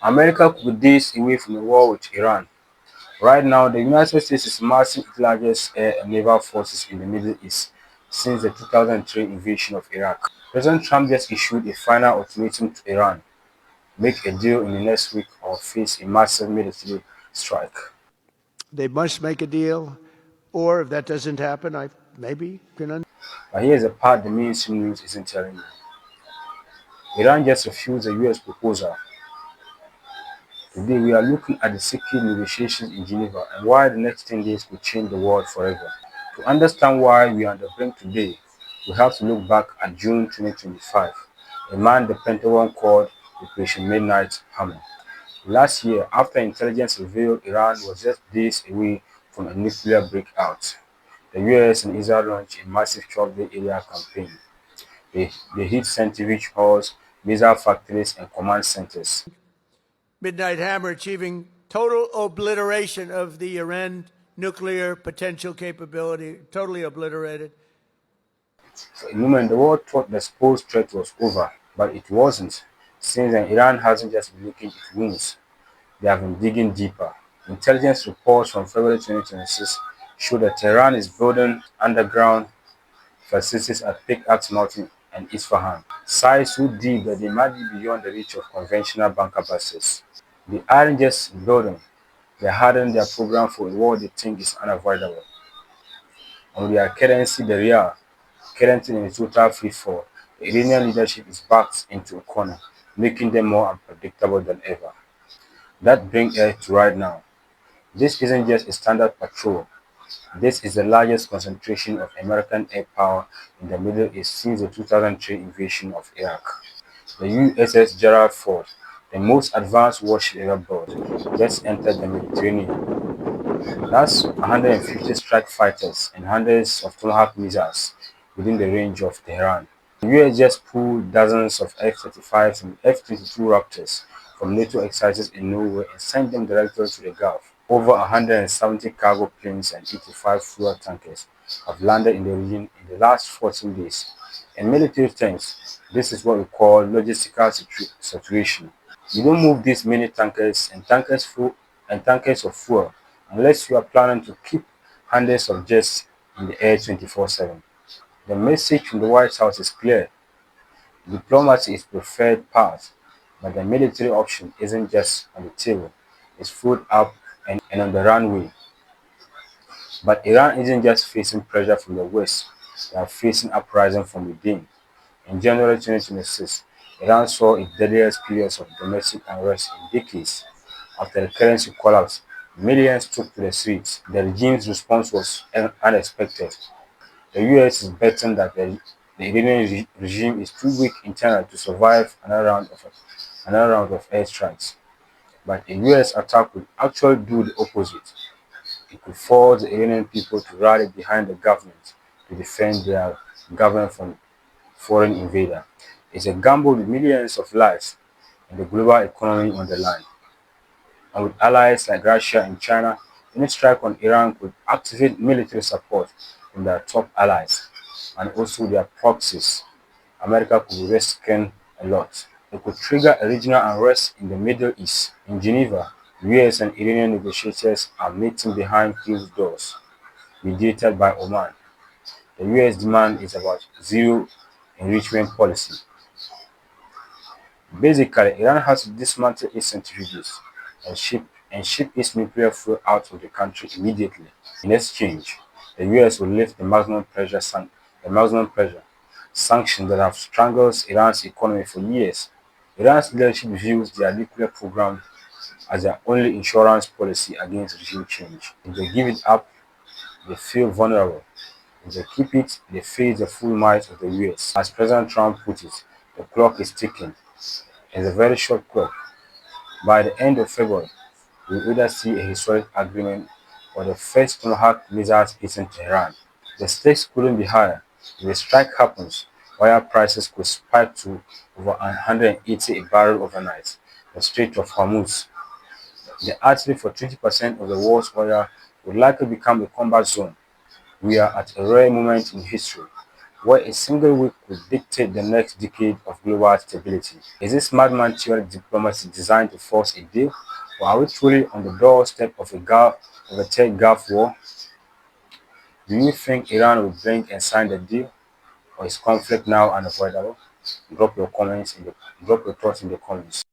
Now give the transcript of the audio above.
America could be days away from a war with Iran. Right now, the United States is massing its largest air and naval forces in the Middle East since the 2003 invasion of Iraq. President Trump just issued a final ultimatum to Iran: make a deal in the next week or face a massive military strike. They must make a deal, or if that doesn't happen, I maybe can. But here's the part the mainstream news isn't telling you. Iran just refused the US proposal. Today, we are looking at the secret negotiations in Geneva and why the next 10 days could change the world forever. To understand why we are on the brink today, we have to look back at June 2025, a man the Pentagon called Operation Midnight Hammer. Last year, after intelligence revealed Iran was just days away from a nuclear breakout, the US and Israel launched a massive 12-day area campaign. They hit centrifuge halls, missile factories, and command centers. Midnight Hammer achieving total obliteration of the Iran nuclear potential capability, totally obliterated. For a moment, the world thought the supposed threat was over, but it wasn't. Since then, Iran hasn't just been licking its wounds, they have been digging deeper. Intelligence reports from February 2026 show that Tehran is building underground facilities at Pickaxe Mountain and Isfahan, sites so deep that they might be beyond the reach of conventional bunker busters. They aren't just building, they're hardening their program for a war they think is unavoidable. On their currency, the real, currently in a total free fall, the Iranian leadership is backed into a corner, making them more unpredictable than ever. That brings us to right now. This isn't just a standard patrol. This is the largest concentration of American air power in the Middle East since the 2003 invasion of Iraq. The USS Gerald Ford, the most advanced warship ever built, just entered the Mediterranean. That's 150 strike fighters and hundreds of Tomahawk missiles within the range of Tehran. The US just pulled dozens of F-35s and F-22 Raptors from NATO exercises in Norway and sent them directly to the Gulf. Over 170 cargo planes and 85 fuel tankers have landed in the region in the last 14 days. In military terms, this is what we call logistical saturation. You don't move these many tankers and tankers of fuel unless you are planning to keep hundreds of jets in the air 24/7. The message from the White House is clear: diplomacy is preferred path, but the military option isn't just on the table, it's food up and on the runway. But Iran isn't just facing pressure from the West, they are facing uprising from within. In January 2026, Iran saw its deadliest periods of domestic unrest in decades. After the currency collapsed, millions took to the streets. The regime's response was unexpected. The US is betting that the Iranian regime is too weak internally to survive another round of airstrikes. But a US attack would actually do the opposite. It could force the Iranian people to rally behind the government to defend their government from foreign invader. It's a gamble with millions of lives and the global economy on the line. And with allies like Russia and China, any strike on Iran could activate military support from their top allies and also their proxies. America could be risking a lot. It could trigger a regional unrest in the Middle East. In Geneva, US and Iranian negotiators are meeting behind closed doors, mediated by Oman. The US demand is about zero enrichment policy. Basically, Iran has to dismantle its centrifuges and ship its nuclear fuel out of the country immediately. In exchange, the US will lift the maximum pressure sanctions that have strangled Iran's economy for years. Iran's leadership views their nuclear program as their only insurance policy against regime change. If they give it up, they feel vulnerable. If they keep it, they face the full might of the US. As President Trump put it, the clock is ticking. It's a very short clock. By the end of February, we will either see a historic agreement or the first Tomahawk missiles hitting Tehran. The stakes couldn't be higher. If a strike happens, oil prices could spike to over 180 a barrel overnight. The Strait of Hormuz, the artery for 20% of the world's oil, would likely become a combat zone. We are at a rare moment in history. where a single week could dictate the next decade of global stability. Is this madman theory diplomacy designed to force a deal, or are we truly on the doorstep of a third Gulf war? Do you think Iran will blink and sign the deal, or is conflict now unavoidable? Drop your thoughts in the comments.